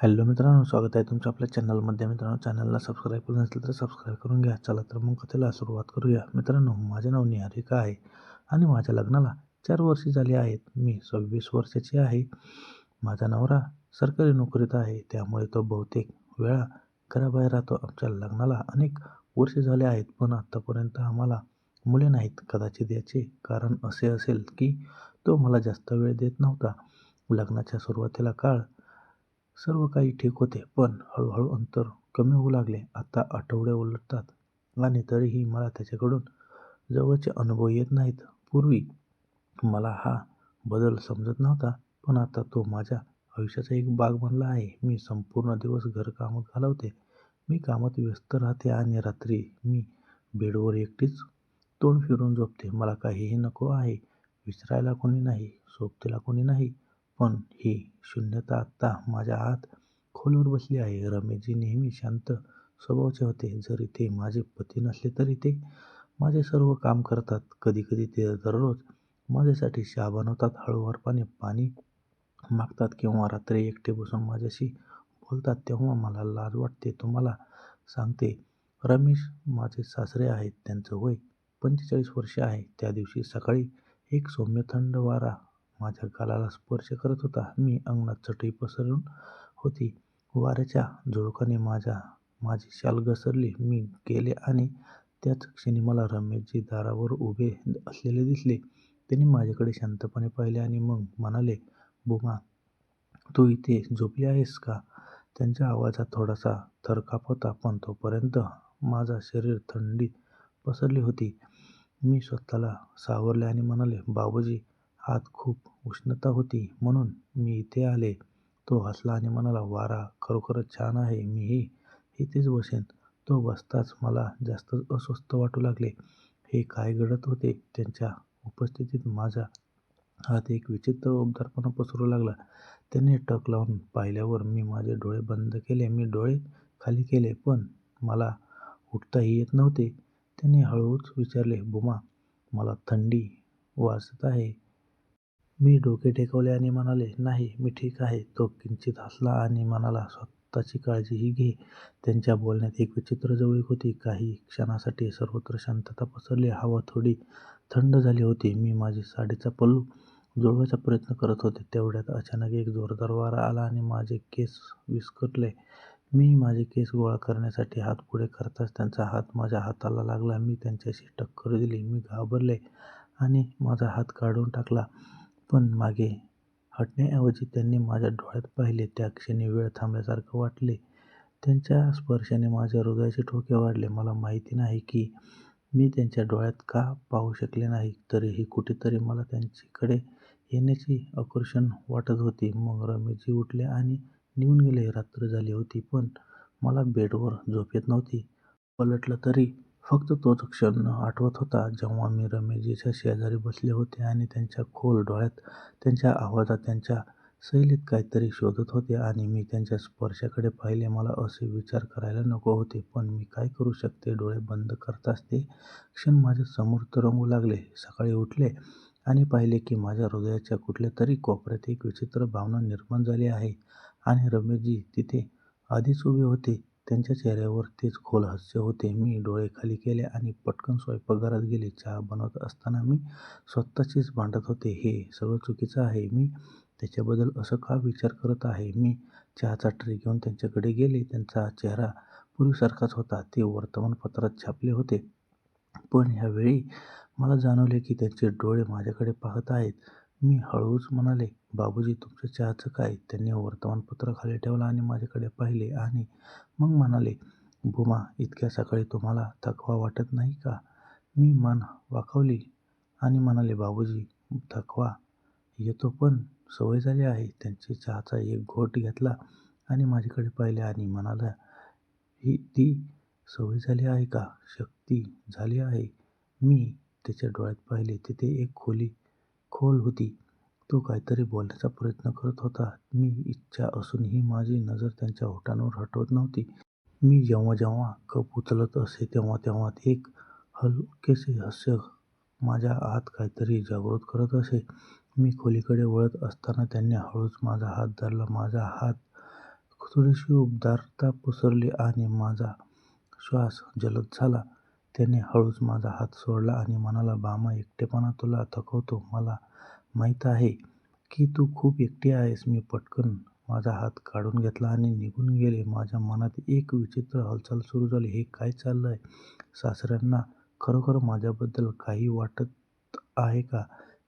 Hello मित्रांनो, स्वागत आहे तुमचं आपल्या चॅनलमध्ये. मित्रांनो, चॅनलला सबस्क्राईब केलं नसेल तर सबस्क्राईब करून घ्या. चला तर मग कथेला सुरुवात करूया. मित्रांनो, माझे नाव निहारिका आहे आणि माझ्या लग्नाला 4 वर्षे झाली आहेत. मी 26 वर्षाची आहे. माझा नवरा सरकारी नोकरीत आहे, त्यामुळे तो बहुतेक वेळा घराबाहेर राहतो. आमच्या लग्नाला अनेक वर्षे झाले आहेत, पण आत्तापर्यंत आम्हाला मुले नाहीत. कदाचित याचे कारण असे असेल की तो मला जास्त वेळ देत नव्हता. लग्नाच्या सुरुवातीला सर्व काही ठीक होते, पण हळूहळू अंतर कमी होऊ लागले. आता आठवडे उलटतात आणि तरीही मला त्याच्याकडून जवळचे अनुभव येत नाहीत. पूर्वी मला हा बदल समजत नव्हता, पण आता तो माझ्या आयुष्याचा एक भाग बनला आहे. मी संपूर्ण दिवस घरकामात घालवते. मी कामात व्यस्त राहते आणि रात्री मी बेडवर एकटीच तोंड फिरून झोपते. मला काहीही नको आहे. विचारायला कोणी नाही, सोबतीला कोणी नाही. पण ही शून्यता आत्ता माझ्या आत खोलवर बसली आहे. रमेशजी नेहमी शांत स्वभावाचे होते. जरी ते माझे पती नसले तरी ते माझे सर्व काम करतात. कधीकधी ते दररोज माझ्यासाठी चहा बनवतात, हळूवारपणे पाणी मागतात किंवा रात्री एकटे बसून माझ्याशी बोलतात. तेव्हा मला लाज वाटते. तुम्हाला सांगते, रमेश माझे सासरे आहेत. त्यांचं वय 45 वर्षे आहे. त्या दिवशी सकाळी एक सौम्य थंड वारा माझ्या गालाला स्पर्श करत होता. मी अंगणात चटई पसरून होती. वाऱ्याच्या झुळुकाने माझी शाल घसरली. मी गेले आणि त्याच क्षणी मला रमेशजी दारावर उभे असलेले दिसले. त्यांनी माझ्याकडे शांतपणे पाहिले आणि मग म्हणाले, "बुमा, तू इथे झोपली आहेस का?" त्यांच्या आवाजात थोडासा थर कापत होता, पण तोपर्यंत माझं शरीर थंडीत पसरली होती. मी स्वतःला सावरले आणि म्हणाले, "बाबूजी, आत खूप उष्णता होती म्हणून मी इथे आले." तो हसला आणि म्हणाला, "वारा खरोखरच छान आहे. मीही इथेच बसेन." तो बसताच मला जास्तच अस्वस्थ वाटू लागले. हे काय घडत होते? त्यांच्या उपस्थितीत माझा हात एक विचित्र उबदारपणा पसरू लागला. त्यांनी टक लावून पाहिल्यावर मी माझे डोळे बंद केले. मी डोळे खाली केले, पण मला उठताही येत नव्हते. त्यांनी हळूच विचारले, "बुमा, मला थंडी वाजत आहे?" मी डोके टेकवले आणि म्हणाले, "नाही, मी ठीक आहे." तो किंचित हसला आणि म्हणाला, "स्वतःची काळजीही घे." त्यांच्या बोलण्यात एक विचित्र जवळीक होती. काही क्षणासाठी सर्वत्र शांतता पसरली. हवा थोडी थंड झाली होती. मी माझी साडीचा पल्लू जुळवायचा प्रयत्न करत होते. तेवढ्यात अचानक एक जोरदार वारा आला आणि माझे केस विस्कटले. मी माझे केस गोळा करण्यासाठी हात पुढे करताच त्यांचा हात माझ्या हाताला लागला. मी त्यांच्याशी टक्कर दिली. मी घाबरले आणि माझा हात काढून टाकला. पण मागे हटण्याऐवजी त्यांनी माझ्या डोळ्यात पाहिले. त्या क्षणी वेळ थांबल्यासारखे वाटले. त्यांच्या स्पर्शाने माझ्या हृदयाचे ठोके वाढले. मला माहिती नाही की मी त्यांच्या डोळ्यात का पाहू शकले नाही, तरीही कुठेतरी मला त्यांच्याकडे येण्याची आकर्षण वाटत होती. मग रमेशजी उठले आणि निघून गेले. रात्र झाली होती, पण मला बेडवर झोप येत नव्हती. पलटलं तरी फक्त तोच क्षण आठवत होता, जेव्हा मी रमेशजीच्या शेजारी बसले होते आणि त्यांच्या खोल डोळ्यात, त्यांच्या आवाजात, त्यांच्या शैलीत काहीतरी शोधत होते आणि मी त्यांच्या स्पर्शाकडे पाहिले. मला असे विचार करायला नको होते, पण मी काय करू शकते? डोळे बंद करताच ते क्षण माझ्या समोर तरंगू लागले. सकाळी उठले आणि पाहिले की माझ्या हृदयाच्या कुठल्यातरी कोपऱ्यात एक विचित्र भावना निर्माण झाली आहे आणि रमेशजी तिथे आधीच उभे होते. त्यांच्या चेहऱ्यावर तेच खोल हास्य होते. मी डोळे खाली केले आणि पटकन स्वयंपाकघरात गेले. चहा बनवत असताना मी स्वतःशीच भांडत होते, हे सगळं चुकीचं आहे. मी त्याच्याबद्दल असं का विचार करत आहे? मी चहाचा ट्रे घेऊन त्यांच्याकडे गेले. त्यांचा चेहरा पूर्वीसारखाच होता. ते वर्तमानपत्रात छापले होते, पण ह्यावेळी मला जाणवले की त्यांचे डोळे माझ्याकडे पाहत आहेत. मी हळूच म्हणाले, "बाबूजी, तुमच्या चहाचं काय?" त्यांनी वर्तमानपत्र खाली ठेवलं आणि माझ्याकडे पाहिले आणि मग म्हणाले, "बुमा, इतक्या सकाळी तुम्हाला थकवा वाटत नाही का?" मी मान वाकवली आणि म्हणाले, "बाबूजी, थकवा येतो, पण सवय झाली आहे." त्यांनी चहाचा एक घोट घेतला आणि माझ्याकडे पाहिले आणि म्हणाला, "ही ती सवय झाली आहे का? शक्ती झाली आहे?" मी त्याच्या डोळ्यात पाहिले. तिथे एक खोल होती. तो काहीतरी बोलण्याचा प्रयत्न करत होता. मी इच्छा असूनही माझी नजर त्यांच्या ओठांवर हटवत नव्हती. मी जेव्हा जेव्हा कप उचलत असे तेव्हा तेव्हा एक हलकेसे हास्य माझ्या आत काहीतरी जागृत करत असे. मी खोलीकडे वळत असताना त्यांनी हळूच माझा हात धरला. माझा हात थोडीशी उबदारता पसरली आणि माझा श्वास जलद झाला. त्याने हळूच माझा हात सोडला आणि म्हणाला, "बामा, एकटेपणा तुला थकवतो. मला माहीत आहे की तू खूप एकटी आहेस." मी पटकन माझा हात काढून घेतला आणि निघून गेले. माझ्या मनात एक विचित्र हालचाल सुरू झाली. हे काय चाललंय? सासऱ्यांना खरोखर माझ्याबद्दल काही वाटत आहे का?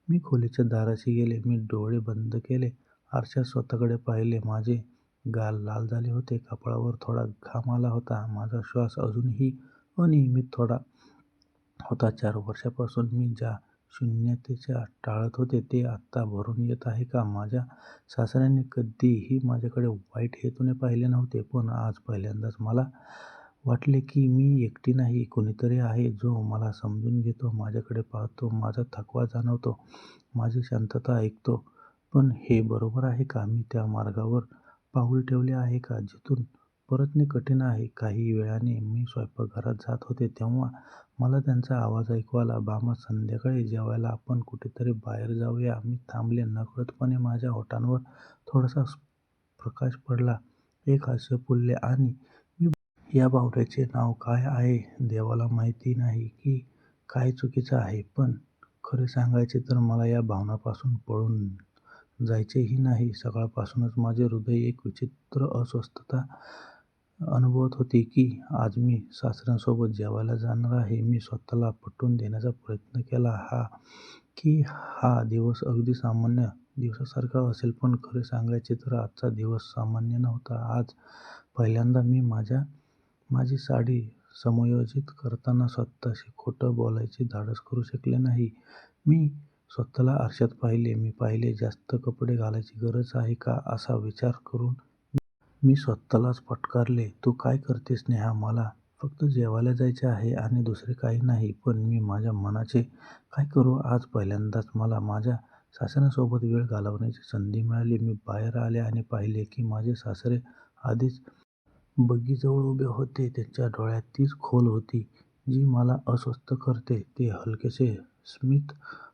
मी खोलीच्या दाराशी गेले. मी डोळे बंद केले. आरशात स्वतःकडे पाहिले. माझे गाल लाल झाले होते. कपाळावर थोडा घाम आला होता. माझा श्वास अजूनही अनियमित थोडा होता. 4 वर्षांपासून मी ज्या शून्यतेच्या टाळत होते ते आत्ता भरून येत आहे का? माझ्या सासऱ्यांनी कधीही माझ्याकडे वाईट हेतूने पाहिले नव्हते. पण आज पहिल्यांदाच मला वाटले की मी एकटी नाही. कोणीतरी आहे जो मला समजून घेतो, माझ्याकडे पाहतो, माझा थकवा जाणवतो, माझी शांतता ऐकतो. पण हे बरोबर आहे का? मी त्या मार्गावर पाऊल ठेवले आहे का जिथून परतणे कठीण आहे? काही वेळाने मी स्वयंपाकघरात जात होते तेव्हा मला त्यांचा आवाज ऐकू आला. "बामा, संध्याकाळी जेवायला आपण कुठेतरी बाहेर जाऊया." मी थांबले. नकळतपणे माझ्या ओठांवर थोडासा प्रकाश पडला. एक हास्य फुलले आणि या बावऱ्याचे नाव काय आहे? देवाला माहिती नाही की काय चुकीचं आहे. पण खरे सांगायचे तर मला या भावनांपासून पळून जायचेही नाही. सकाळपासूनच माझे हृदय एक विचित्र अस्वस्थता अनुभवत होते की आज मी सासऱ्यांसोबत जेवायला जाणार आहे. मी स्वतःला पटवून देण्याचा प्रयत्न केला की हा दिवस अगदी सामान्य दिवसासारखा असेल. पण खरे सांगायचे तर आजचा दिवस सामान्य नव्हता. आज पहिल्यांदा मी माझी साडी समायोजित करताना स्वतःशी खोटं बोलायचे धाडस करू शकले नाही. मी स्वतःला आरशात पाहिले. मी पाहिले, जास्त कपडे घालायची गरज आहे का असा विचार करून मी स्वतःलाच फटकारले. "तू काय करतेस नेहा? मला फक्त जेवायला जायचे आहे आणि दुसरे काही नाही." पण मी माझ्या मनाचे काय करू? आज पहिल्यांदाच मला माझ्या सासऱ्यांसोबत वेळ घालवण्याची संधी मिळाली. मी बाहेर आले आणि पाहिले की माझे सासरे आधीच बग्गीजवळ उभे होते. त्यांच्या डोळ्यात तीच खोल होती जी मला अस्वस्थ करते. ते हलकेसे स्मित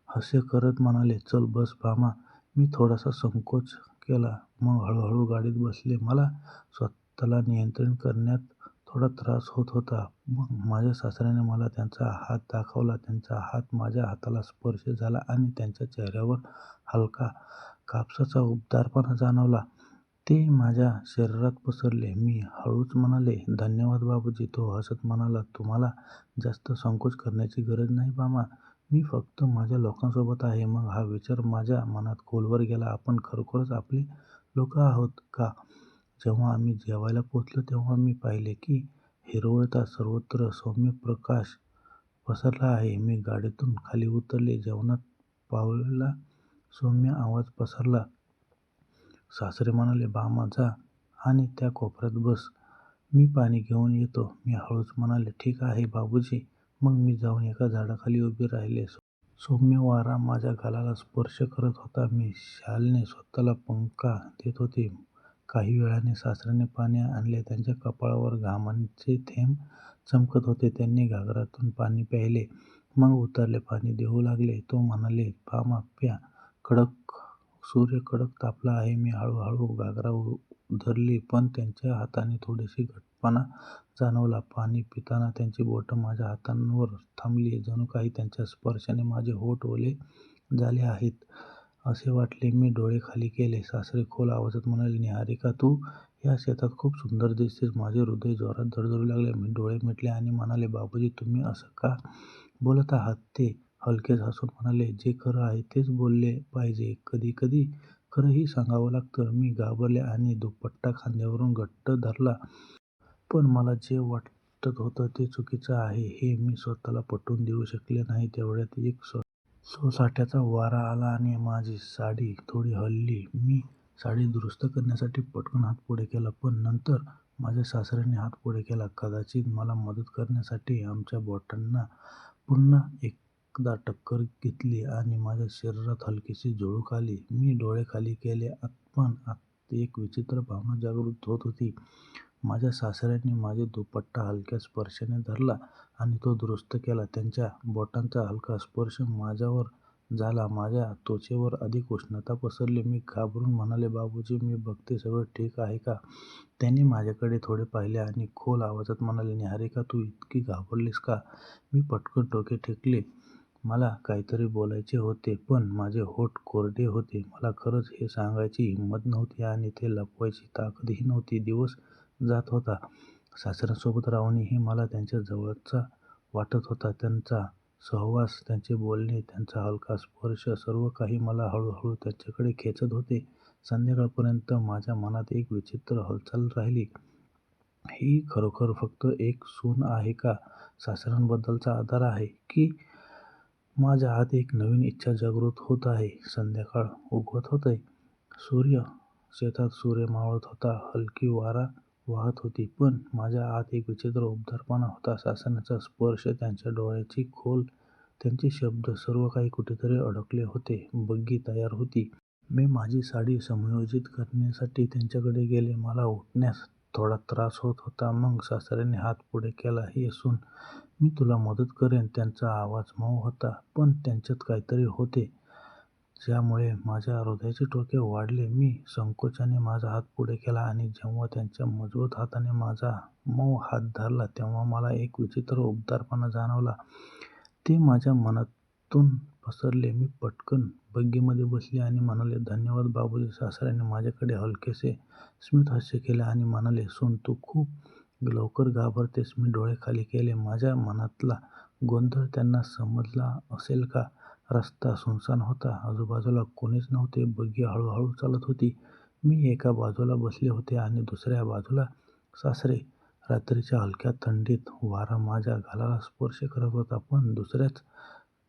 हास्य करत म्हणाले, "चल बस बामा." मी थोडासा संकोच केला. मग हळूहळू गाडीत बसले. मला स्वतःला नियंत्रित करण्यात थोडा त्रास होत होता. मग माझ्या सासऱ्याने मला त्यांचा हात दाखवला. त्यांचा हात माझ्या हाताला स्पर्श झाला आणि त्यांच्या चेहऱ्यावर हलका कापसाचा उबदारपणा जाणवला. ते माझ्या शरीरात पसरले. मी हळूच म्हणाले, "धन्यवाद बाबूजी." तो हसत म्हणाला, "तुम्हाला जास्त संकोच करण्याची गरज नाही बामा. मी फक्त माझ्या लोकांसोबत आहे." मग हा विचार माझ्या मनात खोलवर गेला, "आपण खरोखरच आपले लोक आहोत का?" जेव्हा आम्ही जेवायला पोहोचलो तेव्हा मी पाहिले की हिरवळता सर्वत्र सौम्य प्रकाश पसरला आहे. मी गाडीतून खाली उतरले. जेवणात पावलेला सौम्य आवाज पसरला. सासरे म्हणाले, "बामा, जा आणि त्या कोपऱ्यात बस. मी पाणी घेऊन येतो." मी हळूच म्हणाले, "ठीक आहे बाबूजी." मग मी जाऊन एका झाडाखाली उभे राहिले. सौम्य वारा माझ्या गालाला स्पर्श करत होता. मी शालने स्वतःला पंखा देत होते. काही वेळाने सासऱ्याने पाणी आणले. त्यांच्या कपाळावर घामाचे थेंब चमकत होते. त्यांनी घागरातून पाणी प्यायले. मग उतरले पाणी देऊ लागले. तो म्हणाले, "बामा, प्या. सूर्य कडक तापला आहे." मी हळूहळू घागरा धरली, पण त्यांच्या हाताने थोडीशी घट्टपणा जाणवला. पाणी पिताना त्यांची बोटं माझ्या हातांवर थांबली. जणू काही त्यांच्या स्पर्शाने माझे ओठ ओले झाले आहेत असे वाटले. मी डोळे खाली केले. सासरे खोल आवाजात म्हणाले, "निहारिका, तू या शेतात खूप सुंदर दिसतेस." माझे हृदय जोरात धडधडू लागले. मी डोळे मिटले आणि म्हणाले, "बाबूजी, तुम्ही असं का बोलत आहात?" ते हलकेच हसून म्हणाले, "जे खरं आहे तेच बोलले पाहिजे. कधी-कधी खरंही सांगावं लागतं." मी घाबरले आणि दुपट्टा खांद्यावरून घट्ट धरला. पण मला जे वाटत होतं ते चुकीचं आहे हे मी स्वतःला पटवून देऊ शकले नाही. तेवढ्यात एक सोसाट्याचा वारा आला आणि माझी साडी थोडी हलली. मी साडी दुरुस्त करण्यासाठी पटकन हात पुढे केला, पण नंतर माझ्या सासऱ्याने हात पुढे केला, कदाचित मला मदत करण्यासाठी. आमच्या बोटांना पुन्हा एकदा टक्कर घेतली आणि माझ्या शरीरात हलकीशी झुळूक आली. मी डोळे खाली केले, पण आत एक विचित्र भावना जागृत होत होती. माझ्या सासऱ्यांनी माझा दुपट्टा हलक्या स्पर्शाने धरला आणि तो दुरुस्त केला. त्यांच्या बोटांचा हलका स्पर्श माझ्यावर झाला. माझ्या त्वचेवर अधिक उष्णता पसरली. मी घाबरून म्हणाले, बाबूजी, मी बघते सगळं ठीक आहे का? त्यांनी माझ्याकडे थोडे पाहिले आणि खोल आवाजात म्हणाले, निहारिका, तू इतकी घाबरलीस का? मी पटकन डोके टेकले. मला काहीतरी बोलायचे होते, पण माझे ओठ कोरडे होते. मला खरंच हे सांगायची हिंमत नव्हती आणि ते लपवायची ताकदही नव्हती. दिवस जात होता. सासऱ्यांसोबत राहूनही मला त्यांच्या जवळचा वाटत होता. त्यांचा सहवास, त्यांचे बोलणे, त्यांचा हलका स्पर्श, सर्व काही मला हळूहळू त्यांच्याकडे खेचत होते. संध्याकाळपर्यंत माझ्या मनात एक विचित्र हालचाल राहिली. ही खरोखर फक्त एक सून आहे का? सासऱ्यांबद्दलचा आदर आहे की माझ्या आत एक नवीन इच्छा जागृत होत आहे? संध्याकाळ उगवत होते. शेतात सूर्य मावळत होता. हलकी वारा वाहत होती. पण माझ्या आत एक विचित्र उबदारपणा होता. सासऱ्यांचा स्पर्श, त्यांच्या डोळ्याची खोल, त्यांचे शब्द, सर्व काही कुठेतरी अडकले होते. बग्गी तयार होती. मी माझी साडी समायोजित करण्यासाठी त्यांच्याकडे गेले. मला उठण्यास थोडा त्रास होत होता. मग सासऱ्यांनी हात पुढे केला. ये सून, मी तुला मदत करेन. त्यांचा आवाज मऊ होता, पण त्यांच्यात काहीतरी होते ज्यामुळे माझ्या हृदयाचे ठोके वाढले. मी संकोचाने माझा हात पुढे केला आणि जेव्हा त्यांच्या मजबूत हाताने माझा मऊ हात धरला, तेव्हा मला एक विचित्र उबदारपणा जाणवला. ते माझ्या मनातून पसरले. मी पटकन बग्गीमध्ये बसले आणि म्हणाले, धन्यवाद बाबूजी. सासऱ्यांनी माझ्याकडे हलकेसे स्मित हास्य केले आणि म्हणाले, सून, तू खूप लवकर घाबरतेस. मी डोळे खाली केले. माझ्या मनातला गोंधळ त्यांना समजला असेल का? रस्ता सुनसान होता. आजूबाजूला कोणीच नव्हते. बग्गी हळूहळू चालत होती. मी एका बाजूला बसले होते आणि दुसऱ्या बाजूला सासरे. रात्रीच्या हलक्या थंडीत वारा माझ्या गालाला स्पर्श करत होता, पण दुसऱ्याच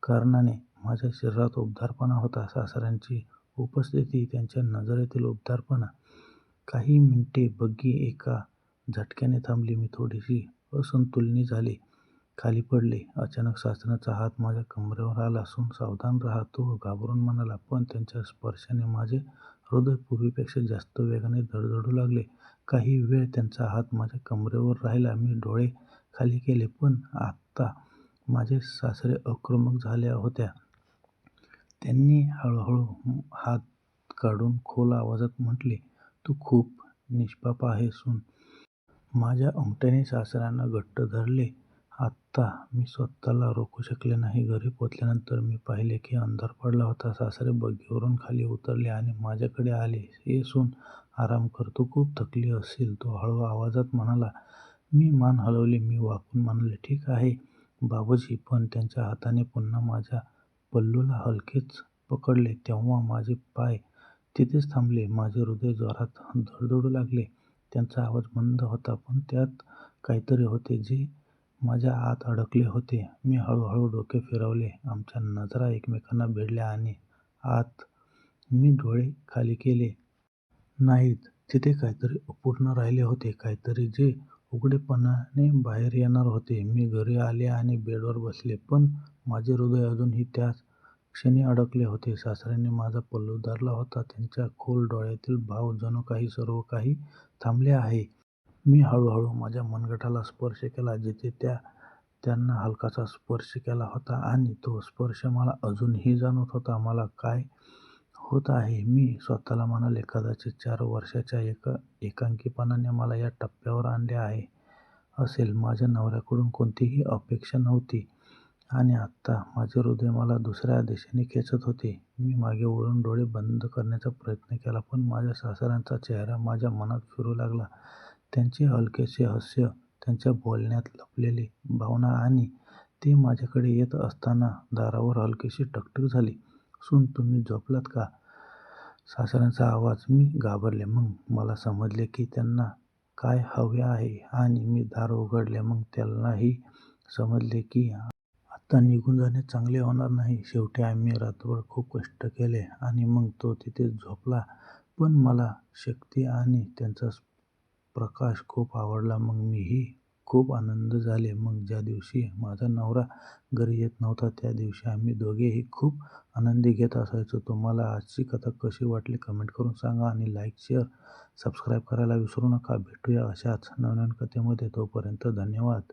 कारणाने माझ्या शरीरात उबदारपणा होता. सासऱ्यांची उपस्थिती, त्यांच्या नजरेतील उबदारपणा. काही मिनिटे बग्गी एका झटक्याने थांबली. मी थोडीशी असंतुलनी झाले. खाली पडले. अचानक सासऱ्यांचा हात माझ्या कमरेवर आला. सून, सावधान राहा, तो घाबरून म्हणाला. पण त्यांच्या स्पर्शाने माझे हृदय पूर्वीपेक्षा जास्त वेगाने धडधडू लागले. काही वेळ त्यांचा हात माझ्या कमरेवर राहिला. मी डोळे खाली केले, पण आता माझे सासरे आक्रमक झाल्या होत्या. त्यांनी हळूहळू हात काढून खोल आवाजात म्हटले, तू खूप निष्पाप आहे सून. माझ्या ओंगट्याने सासऱ्यांना घट्ट धरले. आत्ता मी स्वतःला रोखू शकले नाही. घरी पोचल्यानंतर मी पाहिले की अंधार पडला होता. सासरे बग्गीवरून खाली उतरले आणि माझ्याकडे आले. ये सून, आराम कर, तू खूप थकली असशील, तो हळू आवाजात म्हणाला. मी मान हलवली. मी वाकून म्हणाले, ठीक आहे बाबूजी. पण त्यांच्या हाताने पुन्हा माझ्या पल्लूला हलकेच पकडले. तेव्हा माझे पाय तिथेच थांबले. माझे हृदय जोरात धडधडू लागले. त्यांचा आवाज मंद होता, पण त्यात काहीतरी होते जे माझ्या आत अडकले होते. मी हळूहळू डोके फिरवले. आमच्या नजरा एकमेकांना भिडल्या आणि आत मी डोळे खाली केले. नाहीत. तिथे काहीतरी अपूर्ण राहिले होते. काहीतरी जे उघडेपणाने बाहेर येणार होते. मी घरी आले आणि बेडवर बसले, पण माझे हृदय अजूनही त्याच क्षणी अडकले होते. सासऱ्यांनी माझा पल्लू धरला होता. त्यांच्या खोल डोळ्यातील भाव, जणू काही सर्व काही थांबले आहे. मी हळूहळू माझ्या मनगटाला स्पर्श केला, जिथे त्यांना हलकासा स्पर्श केला होता आणि तो स्पर्श मला अजूनही जाणवत होता. मला काय होत आहे? मी स्वतःला म्हणाले, कदाचित 4 वर्षाच्या एकांकीपणाने मला या टप्प्यावर आणले असेल. माझ्या नवऱ्याकडून कोणतीही अपेक्षा नव्हती आणि आत्ता माझे हृदय मला दुसऱ्या दिशेने खेचत होते. मी मागे वळून डोळे बंद करण्याचा प्रयत्न केला, पण माझ्या सासऱ्यांचा चेहरा माझ्या मनात फिरू लागला. त्यांचे हलकेसे हास्य, त्यांच्या बोलण्यात लपलेली भावना, आणि ते माझ्याकडे येत असताना दारावर हलकीशी ठकठक झाली. सून, तुम्ही झोपलात का? सासऱ्यांचा आवाज. मी घाबरले. मग मला समजले की त्यांना काय हवे आहे आणि मी दार उघडले. मग त्यालाही समजले की आता निघून जाणे चांगले होणार नाही. शेवटी आम्ही रात्रभर खूप कष्ट केले आणि मग तो तिथेच झोपला. पण मला शक्ती आणि त्यांचा प्रकाश खूप आवडला. मग मीही खूप आनंद झाले. मग ज्या दिवशी माझा नवरा घरी येत नव्हता, त्या दिवशी आम्ही दोघेही खूप आनंदी घेत असायचो. तुम्हाला आजची कथा कशी वाटली कमेंट करून सांगा आणि लाईक, शेअर, सबस्क्राईब करायला विसरू नका. भेटूया अशाच नवनवीन कथेमध्ये. तोपर्यंत धन्यवाद.